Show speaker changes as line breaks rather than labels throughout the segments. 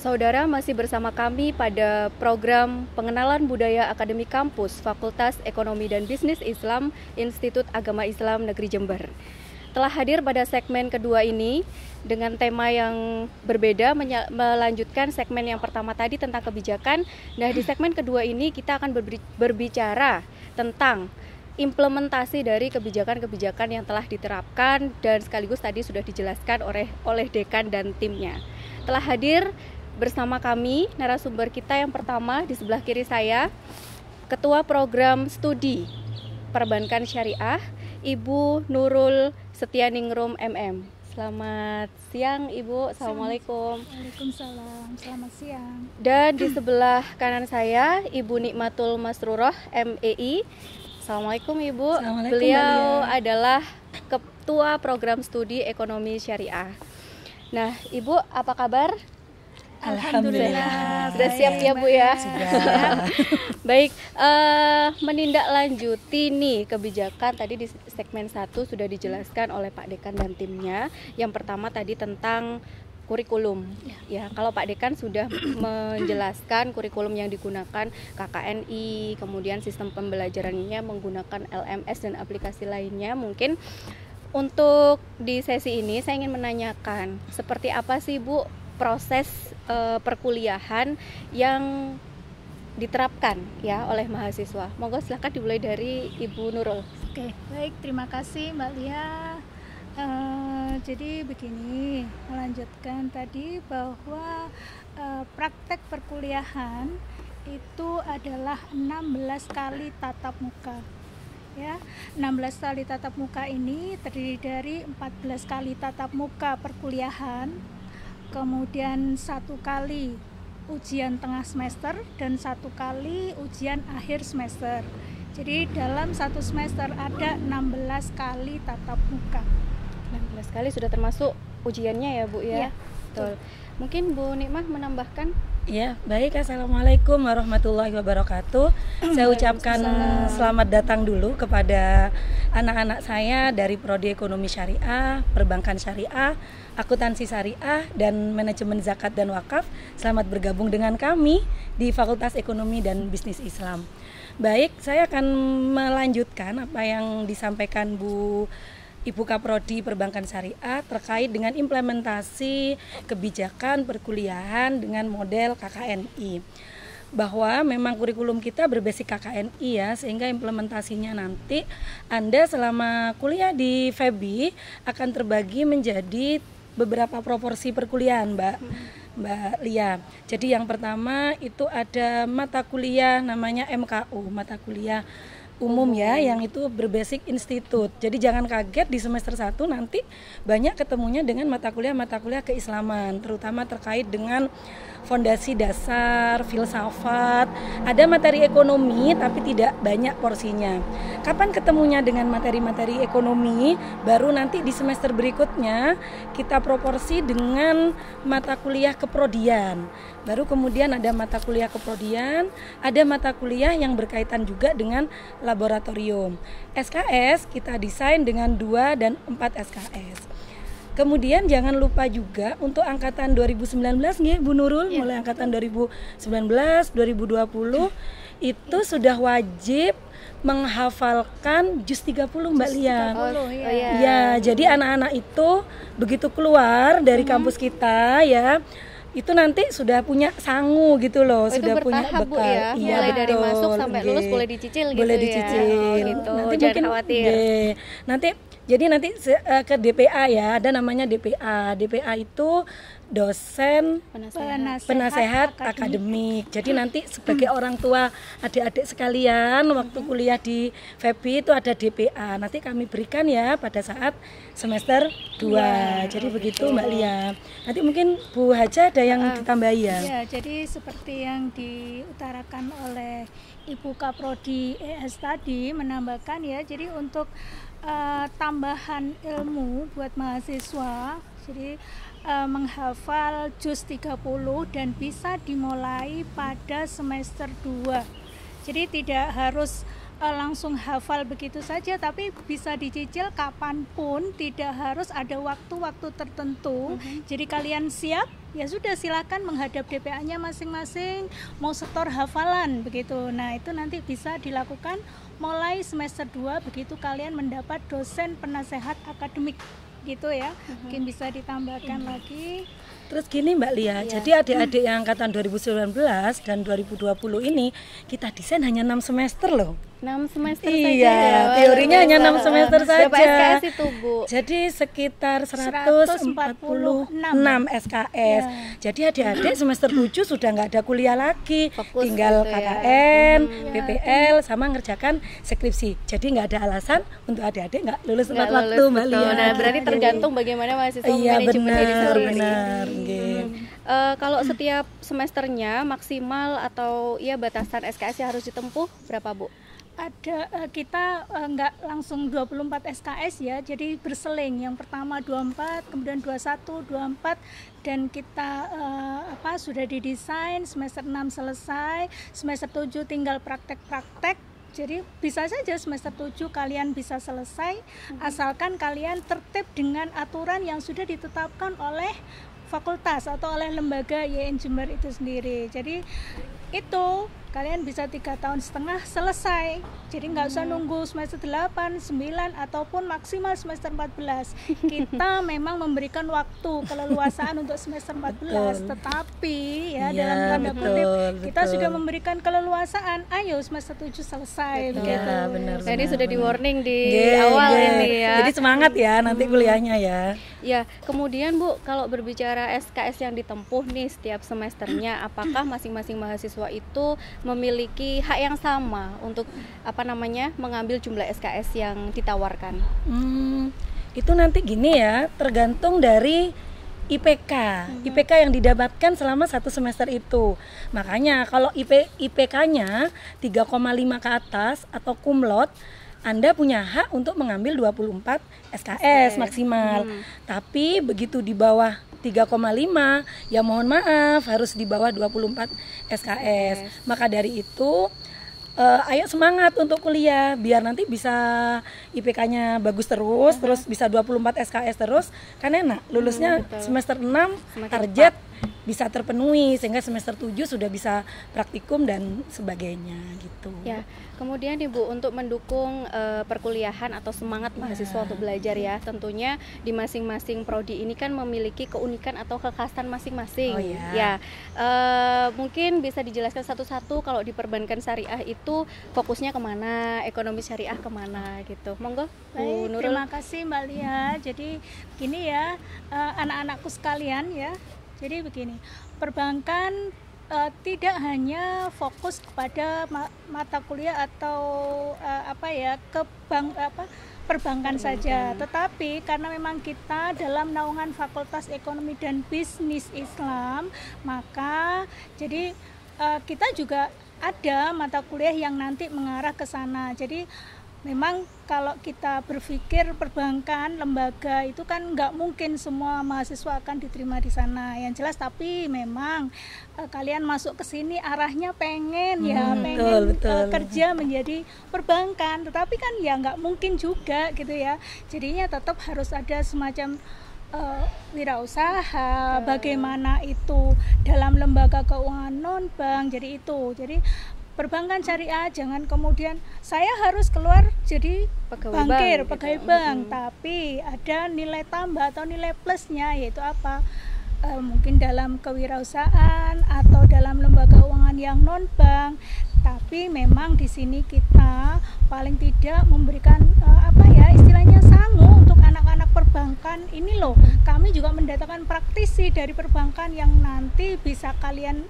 Saudara masih bersama kami pada program Pengenalan Budaya Akademik Kampus Fakultas Ekonomi dan Bisnis Islam Institut Agama Islam Negeri Jember. Telah hadir pada segmen kedua ini dengan tema yang berbeda, melanjutkan segmen yang pertama tadi tentang kebijakan. Nah, di segmen kedua ini kita akan berbicara tentang implementasi dari kebijakan-kebijakan yang telah diterapkan dan sekaligus tadi sudah dijelaskan oleh dekan dan timnya. Telah hadir bersama kami narasumber kita yang pertama di sebelah kiri saya, Ketua Program Studi Perbankan Syariah, Ibu Nurul Setianingrum MM. Selamat siang Ibu, Assalamualaikum.
Waalaikumsalam, selamat siang.
Dan di sebelah kanan saya, Ibu Nikmatul Masruroh MEI. Assalamualaikum Ibu.
Assalamualaikum,
Beliau adalah Ketua Program Studi Ekonomi Syariah. Nah Ibu, apa kabar?
Alhamdulillah.
Sudah siap ya Bu ya?
Sudah.
Baik, menindaklanjuti nih kebijakan tadi di segmen 1 sudah dijelaskan oleh Pak Dekan dan timnya. Yang pertama tadi tentang kurikulum. Ya, kalau Pak Dekan sudah menjelaskan kurikulum yang digunakan KKNI, kemudian sistem pembelajarannya menggunakan LMS dan aplikasi lainnya. Mungkin untuk di sesi ini saya ingin menanyakan seperti apa sih Bu proses perkuliahan yang diterapkan ya oleh mahasiswa. Monggo silakan dimulai dari Ibu Nurul.
Oke, baik, terima kasih Mbak Lia. Jadi begini, melanjutkan tadi bahwa praktek perkuliahan itu adalah 16 kali tatap muka. Ya, 16 kali tatap muka ini terdiri dari 14 kali tatap muka perkuliahan, kemudian 1 kali ujian tengah semester dan 1 kali ujian akhir semester. Jadi dalam 1 semester ada 16 kali tatap muka.
16 kali sudah termasuk ujiannya ya Bu ya?
Ya,
betul. Mungkin Bu Nikmah menambahkan?
Ya, baik. Assalamualaikum warahmatullahi wabarakatuh. Saya ucapkan selamat datang dulu kepada anak-anak saya dari Prodi Ekonomi Syariah, Perbankan Syariah, Akuntansi Syariah, dan Manajemen Zakat dan Wakaf. Selamat bergabung dengan kami di Fakultas Ekonomi dan Bisnis Islam. Baik, saya akan melanjutkan apa yang disampaikan Ibu Kaprodi Perbankan Syariah terkait dengan implementasi kebijakan perkuliahan dengan model KKNI. Bahwa memang kurikulum kita berbasis KKNI ya, sehingga implementasinya nanti Anda selama kuliah di FEBI akan terbagi menjadi beberapa proporsi perkuliahan, Mbak Lia. Jadi yang pertama itu ada mata kuliah namanya MKU, mata kuliah umum ya, yang itu berbasis institut. Jadi jangan kaget di semester 1 nanti banyak ketemunya dengan mata kuliah keislaman, terutama terkait dengan fondasi dasar, filsafat. Ada materi ekonomi tapi tidak banyak porsinya. Kapan ketemunya dengan materi-materi ekonomi? Baru nanti di semester berikutnya kita proporsi dengan mata kuliah keprodian. Baru kemudian ada mata kuliah keprodian, ada mata kuliah yang berkaitan juga dengan laboratorium. SKS kita desain dengan 2 dan 4 SKS. Kemudian jangan lupa juga untuk angkatan 2019 nih Bu Nurul, mulai angkatan 2019, 2020 itu sudah wajib menghafalkan juz 30 Mbak Lia. Ya, jadi anak-anak itu begitu keluar dari kampus kita ya, itu nanti sudah punya sangu gitu loh, sudah punya bekal.
Ya?
Iya,
mulai
betul,
dari masuk sampai lulus boleh dicicil gitu.
Boleh dicicil.
Ya. Gitu.
Nanti
jangan
mungkin
khawatir.
Nanti ke DPA ya, ada namanya DPA. DPA itu dosen penasehat akademik. Jadi nanti sebagai orang tua adik-adik sekalian waktu kuliah di FEBI itu ada DPA. Nanti kami berikan ya pada saat semester 2. Jadi begitu Mbak Lia. Nanti mungkin Bu Haja ada yang ditambahi ya.
Ya, jadi seperti yang diutarakan oleh Ibu Kaprodi ES tadi menambahkan ya, jadi untuk tambahan ilmu buat mahasiswa, jadi menghafal juz 30 dan bisa dimulai pada semester 2. Jadi tidak harus langsung hafal begitu saja, tapi bisa dicicil kapanpun, tidak harus ada waktu-waktu tertentu. Jadi kalian siap, ya sudah silakan menghadap DPA-nya masing-masing, mau setor hafalan begitu. Nah itu nanti bisa dilakukan mulai semester 2 begitu kalian mendapat dosen penasehat akademik gitu ya. Mungkin bisa ditambahkan lagi.
Terus gini Mbak Lia, jadi adik-adik yang angkatan 2019 dan 2020 ini kita desain hanya 6 semester loh.
6 semester
Iya,
saja ya.
teorinya hanya 6 semester saja.
Berapa SKS itu, Bu?
Jadi sekitar 146 SKS. Jadi adik-adik semester 7 sudah nggak ada kuliah lagi,
Fokus
tinggal
gitu ya.
KKN, PPL sama ngerjakan skripsi. Jadi nggak ada alasan untuk adik-adik nggak lulus tepat waktu, Mbak
betul.
Lia.
Nah, berarti tergantung bagaimana mahasiswa
Iya
manajemen diri
benar,
sendiri.
benar. nggih.
Kalau setiap semesternya maksimal atau ya batasan SKS yang harus ditempuh berapa, Bu?
Ada kita nggak langsung 24 SKS ya, jadi berseling. Yang pertama 24, kemudian 21, 24, dan kita sudah didesain semester 6 selesai, semester 7 tinggal praktek-praktek. Jadi bisa saja semester 7 kalian bisa selesai asalkan kalian tertib dengan aturan yang sudah ditetapkan oleh fakultas atau oleh lembaga YN Jember itu sendiri. Jadi itu kalian bisa 3,5 tahun selesai. Jadi nggak usah nunggu semester 8, 9 ataupun maksimal semester 14. Kita memang memberikan waktu keleluasaan untuk semester 14, tetapi ya dalam tanda kutip kita sudah memberikan keleluasaan. Ayo semester 7 selesai begitu.
Ya, benar.
Nah, ini sudah di warning di
Nggih,
awal
nggih.
ini ya.
Jadi semangat ya nanti kuliahnya ya.
Ya, kemudian Bu, kalau berbicara SKS yang ditempuh nih setiap semesternya, apakah masing-masing mahasiswa itu memiliki hak yang sama untuk mengambil jumlah SKS yang ditawarkan?
Itu nanti gini ya, tergantung dari IPK yang didapatkan selama 1 semester itu. Makanya kalau IPK-nya 3,5 ke atas atau cum laude, Anda punya hak untuk mengambil 24 SKS maksimal. Tapi begitu di bawah 3,5, ya mohon maaf harus di bawah 24 SKS. Maka dari itu ayo semangat untuk kuliah biar nanti bisa IPK-nya bagus terus bisa 24 SKS terus, kan enak lulusnya semester 6 target bisa terpenuhi sehingga semester 7 sudah bisa praktikum dan sebagainya gitu.
Ya, kemudian Ibu untuk mendukung perkuliahan atau semangat mahasiswa untuk belajar ya, tentunya di masing-masing prodi ini kan memiliki keunikan atau kekhasan masing-masing. Ya, mungkin bisa dijelaskan satu-satu kalau di perbankan syariah itu fokusnya kemana, ekonomi syariah kemana gitu. Monggo, Bu Nurul.
Terima kasih Mbak Lia. Jadi gini ya, anak-anakku sekalian ya. Jadi begini, perbankan tidak hanya fokus kepada mata kuliah atau perbankan saja, tetapi karena memang kita dalam naungan Fakultas Ekonomi dan Bisnis Islam, maka jadi kita juga ada mata kuliah yang nanti mengarah ke sana. Jadi memang kalau kita berpikir perbankan, lembaga itu kan nggak mungkin semua mahasiswa akan diterima di sana. Yang jelas tapi memang kalian masuk ke sini arahnya pengen kerja menjadi perbankan. Tetapi kan ya nggak mungkin juga gitu ya. Jadinya tetap harus ada semacam wirausaha, bagaimana itu dalam lembaga keuangan non-bank. Jadi perbankan syariah jangan kemudian saya harus keluar jadi pegawai bank, tapi ada nilai tambah atau nilai plusnya, yaitu apa? Mungkin dalam kewirausahaan atau dalam lembaga keuangan yang non bank. Tapi memang di sini kita paling tidak memberikan istilahnya sangu untuk anak-anak perbankan ini loh. Kami juga mendatangkan praktisi dari perbankan yang nanti bisa kalian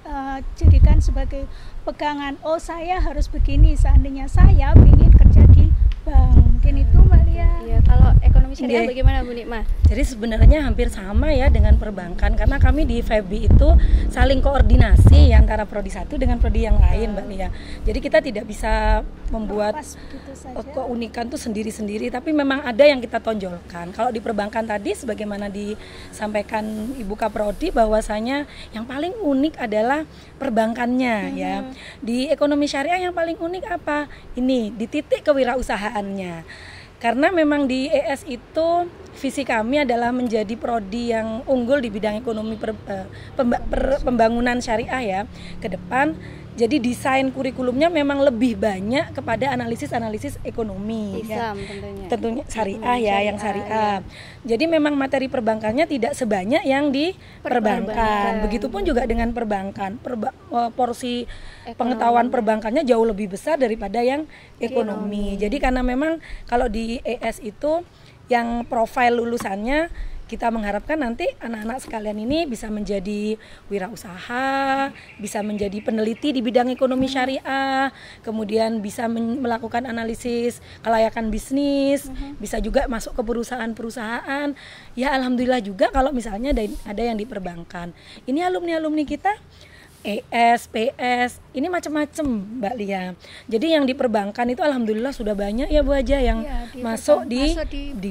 jadikan sebagai pegangan. Oh, saya harus begini seandainya saya ingin kerja di bank. Mungkin itu Mbak Lia.
Iya, Kalau ekonomi syariah bagaimana Bu Nikmah?
Jadi sebenarnya hampir sama ya dengan perbankan, karena kami di FEBI itu saling koordinasi antara prodi satu dengan prodi yang lain, Mbak Lia. Jadi kita tidak bisa membuat keunikan tuh sendiri-sendiri, tapi memang ada yang kita tonjolkan. Kalau di perbankan tadi sebagaimana disampaikan Ibu Kaprodi, bahwasanya yang paling unik adalah perbankannya ya. Di ekonomi syariah yang paling unik apa? Ini di titik kewirausahaannya. Karena memang di ES itu visi kami adalah menjadi prodi yang unggul di bidang ekonomi pembangunan syariah ya ke depan. Jadi desain kurikulumnya memang lebih banyak kepada analisis ekonomi
Islam
ya. Tentunya syariah ya, yang syariah. Jadi memang materi perbankannya tidak sebanyak yang di perbankan. Begitupun juga dengan perbankan. Porsi pengetahuan perbankannya jauh lebih besar daripada yang ekonomi. Jadi karena memang kalau di ES itu yang profil lulusannya, kita mengharapkan nanti anak-anak sekalian ini bisa menjadi wirausaha, bisa menjadi peneliti di bidang ekonomi syariah, kemudian bisa melakukan analisis kelayakan bisnis, bisa juga masuk ke perusahaan-perusahaan. Ya alhamdulillah juga kalau misalnya ada yang di perbankan. Ini alumni-alumni kita ES, PS, ini macam-macam Mbak Lia. Jadi yang di perbankan itu alhamdulillah sudah banyak ya Bu Haja yang masuk di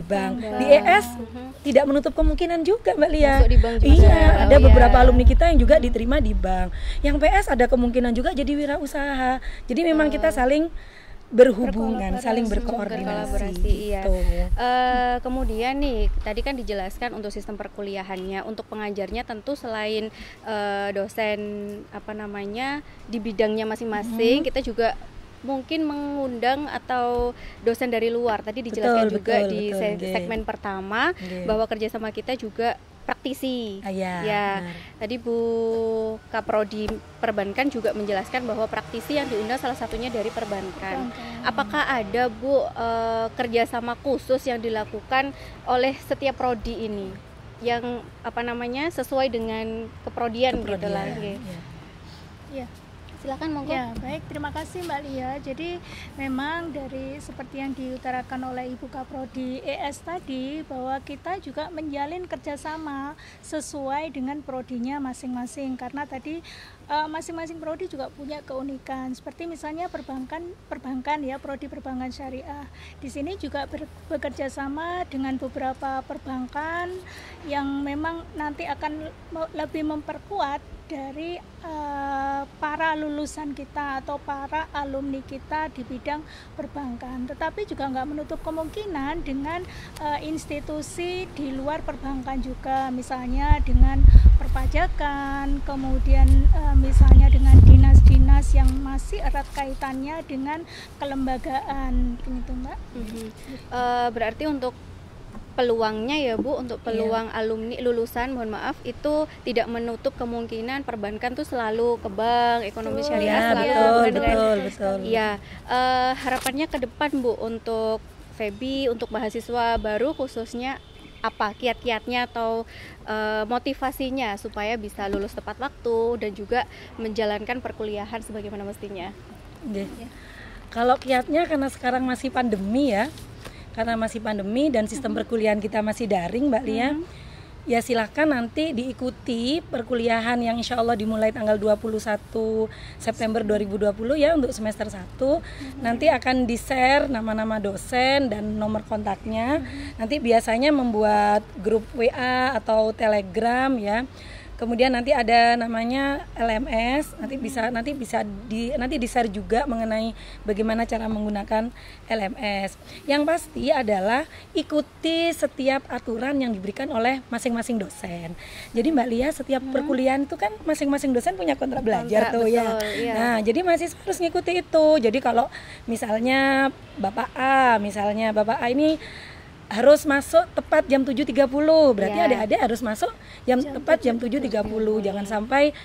bank. Di ES tidak menutup kemungkinan juga Mbak Lia.
Masuk di bank juga.
Iya, ada beberapa alumni kita yang juga diterima di bank. Yang PS ada kemungkinan juga jadi wirausaha. Jadi memang kita saling berhubungan, saling berkoordinasi.
Iya. Kemudian nih, tadi kan dijelaskan untuk sistem perkuliahannya, untuk pengajarnya tentu selain dosen di bidangnya masing-masing, kita juga mungkin mengundang atau dosen dari luar. Tadi dijelaskan di segmen pertama bahwa kerjasama kita juga praktisi. Tadi Bu Kaprodi Perbankan juga menjelaskan bahwa praktisi yang diundang salah satunya dari perbankan. Apakah ada Bu kerjasama khusus yang dilakukan oleh setiap prodi ini yang sesuai dengan keprodian gitu lah?
Iya.
Silakan monggo.
Ya, baik, terima kasih Mbak Lia. Jadi memang dari seperti yang diutarakan oleh Ibu Kaprodi ES tadi, bahwa kita juga menjalin kerjasama sesuai dengan prodinya masing-masing, karena tadi masing-masing prodi juga punya keunikan. Seperti misalnya perbankan ya, prodi perbankan syariah. Di sini juga bekerja sama dengan beberapa perbankan yang memang nanti akan lebih memperkuat dari para lulusan kita atau para alumni kita di bidang perbankan. Tetapi juga nggak menutup kemungkinan dengan institusi di luar perbankan juga, misalnya dengan perpajakan, kemudian misalnya dengan dinas-dinas yang masih erat kaitannya dengan kelembagaan, begitu Mbak.
Berarti untuk peluangnya ya Bu, untuk peluang alumni lulusan, mohon maaf, itu tidak menutup kemungkinan perbankan tuh selalu ke bank, ekonomi syariah
betul.
Iya, harapannya ke depan Bu untuk FEBI, untuk mahasiswa baru khususnya apa kiat-kiatnya atau motivasinya supaya bisa lulus tepat waktu dan juga menjalankan perkuliahan sebagaimana mestinya.
Kalau kiatnya karena sekarang masih pandemi ya, karena masih pandemi dan sistem perkuliahan kita masih daring Mbak Lia, ya silakan nanti diikuti perkuliahan yang insya Allah dimulai tanggal 21 September 2020 ya untuk semester 1. Nanti akan di-share nama-nama dosen dan nomor kontaknya. Nanti biasanya membuat grup WA atau Telegram ya. Kemudian nanti ada namanya LMS, nanti bisa di-share juga mengenai bagaimana cara menggunakan LMS. Yang pasti adalah ikuti setiap aturan yang diberikan oleh masing-masing dosen. Jadi Mbak Lia, setiap perkuliahan itu kan masing-masing dosen punya kontrak belajar tuh ya. Nah, jadi mahasiswa harus ngikuti itu. Jadi kalau misalnya Bapak A ini harus masuk tepat jam 7.30, berarti adik-adik harus masuk tepat jam 7.30, jangan sampai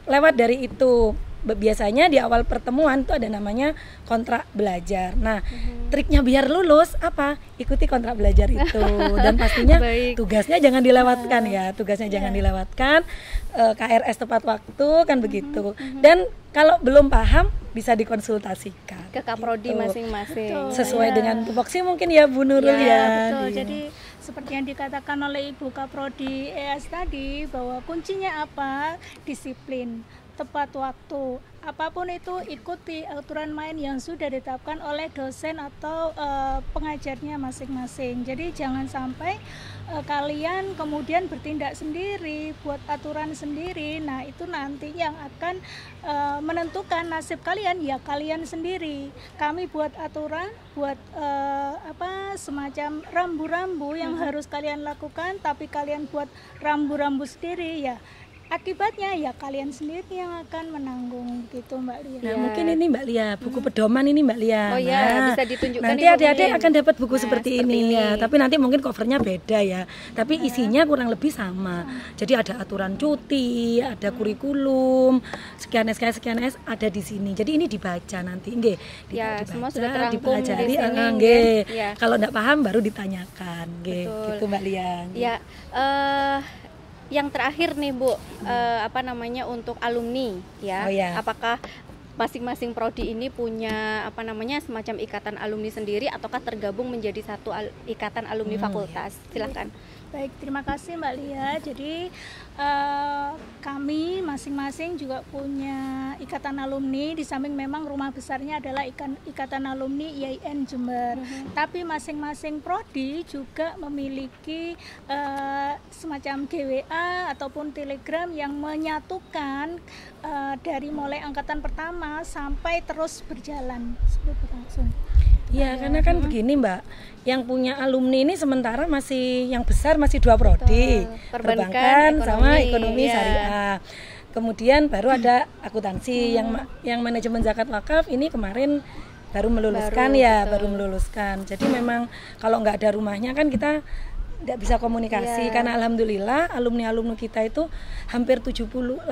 lewat dari itu. Biasanya di awal pertemuan itu ada namanya kontrak belajar. Nah, triknya biar lulus apa? Ikuti kontrak belajar itu. Dan pastinya tugasnya jangan dilewatkan ya. Tugasnya jangan dilewatkan. KRS tepat waktu kan begitu. Dan kalau belum paham, bisa dikonsultasikan
ke Kaprodi
gitu.
masing-masing.
Sesuai dengan tupoksi mungkin ya Bu Nurul ya.
Betul.
Iya.
Jadi seperti yang dikatakan oleh Ibu Kaprodi ES tadi, bahwa kuncinya apa? Disiplin, tepat waktu. Apapun itu, ikuti aturan main yang sudah ditetapkan oleh dosen atau pengajarnya masing-masing. Jadi jangan sampai kalian kemudian bertindak sendiri, buat aturan sendiri. Nah, itu nanti yang akan menentukan nasib kalian, ya kalian sendiri. Kami buat aturan, buat semacam rambu-rambu yang harus kalian lakukan, tapi kalian buat rambu-rambu sendiri, ya akibatnya ya kalian sendiri yang akan menanggung gitu Mbak Lia.
Nah, mungkin ini Mbak Lia, buku pedoman ini Mbak Lia.
Oh iya,
nah,
bisa ditunjukkan
nanti
Ibu
adik-adik
Min.
akan dapat buku
Nah,
seperti ini ya. Tapi nanti mungkin covernya beda ya. Tapi isinya kurang lebih sama. Jadi ada aturan cuti, ada kurikulum, sekian S ada di sini. Jadi ini dibaca nanti, nggih.
Ya,
Dibaca,
semua sudah terangkum
dipelajari,
di sini,
nggih.
ya.
Kalau enggak paham baru ditanyakan, nggih.
Betul.
Gitu Mbak Lia.
Ya, yang terakhir nih Bu, untuk alumni ya.
Oh, ya.
Apakah masing-masing prodi ini punya semacam ikatan alumni sendiri ataukah tergabung menjadi satu ikatan alumni fakultas? Silakan.
Baik, terima kasih Mbak Lia. Jadi kami masing-masing juga punya ikatan alumni. Di samping memang rumah besarnya adalah ikatan alumni IAIN Jember. Tapi masing-masing prodi juga memiliki semacam GWA ataupun Telegram yang menyatukan dari mulai angkatan pertama sampai terus berjalan sebelum berlangsung.
Iya, karena kan begini Mbak, yang punya alumni ini sementara masih yang besar masih 2 prodi, perbankan sama ekonomi syariah. Kemudian baru ada akuntansi yang manajemen zakat wakaf ini kemarin baru meluluskan baru meluluskan. Jadi memang kalau nggak ada rumahnya kan kita tidak bisa komunikasi karena alhamdulillah alumni kita itu hampir 70-80%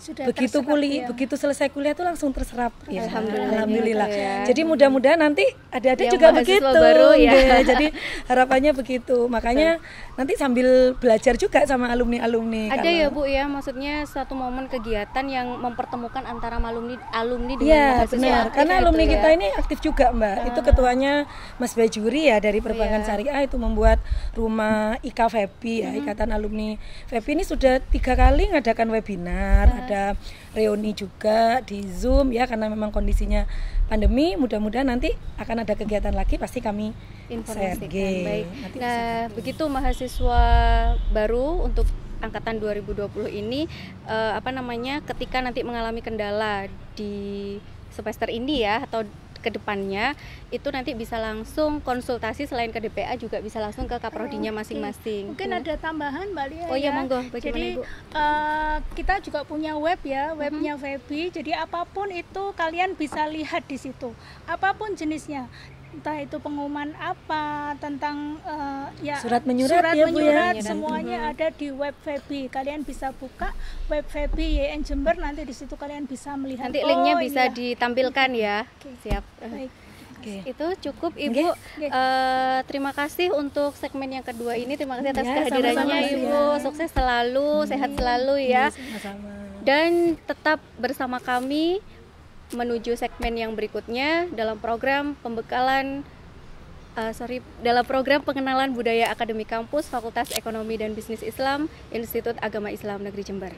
Sudah
begitu
terserap,
begitu selesai kuliah tuh langsung terserap ya.
Alhamdulillah.
Ya. Jadi mudah-mudahan nanti adik-adik
Yang
juga
mahasiswa
begitu
baru, ya.
nggih. Jadi harapannya begitu. Makanya nanti sambil belajar juga sama alumni
Ada ya Bu ya, maksudnya suatu momen kegiatan yang mempertemukan antara alumni dengan
Iya
mahasiswa.
benar, karena
Gitu
alumni
ya.
kita ini aktif juga Mbak. Itu ketuanya Mas Bajuri ya dari Perbankan Syariah itu membuat rumah IKA FEBI ya, Ikatan Alumni FEBI ini sudah 3 kali ngadakan webinar, ada reuni juga di Zoom ya, karena memang kondisinya pandemi. Mudah-mudahan nanti akan ada kegiatan lagi, pasti kami
informasikan.
share.
Baik.
Nanti
Nah, begitu mahasiswa baru untuk angkatan 2020 ini ketika nanti mengalami kendala di semester ini ya atau kedepannya itu nanti bisa langsung konsultasi, selain ke DPA juga bisa langsung ke kaprodinya masing-masing.
Mungkin ada tambahan Mbak Lia.
Oh iya,
ya.
monggo. Bagaimana
Jadi
Ibu?
Kita juga punya web ya, webnya FEBI. Jadi apapun itu kalian bisa lihat di situ. Apapun jenisnya. Entah itu pengumuman apa tentang
surat menyurat ya, Bu, ya?
Semuanya ada di web FEBI. Kalian bisa buka web FEBI IAIN Jember, nanti di situ kalian bisa melihat.
Nanti linknya bisa ditampilkan ya. Siap.
Baik.
Itu cukup Ibu. Terima kasih untuk segmen yang kedua ini. Terima kasih atas kehadirannya
sama-sama,
Ibu. Sukses selalu, sehat selalu ya.
sama-sama.
Dan tetap bersama kami menuju segmen yang berikutnya dalam program pengenalan budaya akademik kampus Fakultas Ekonomi dan Bisnis Islam Institut Agama Islam Negeri Jember.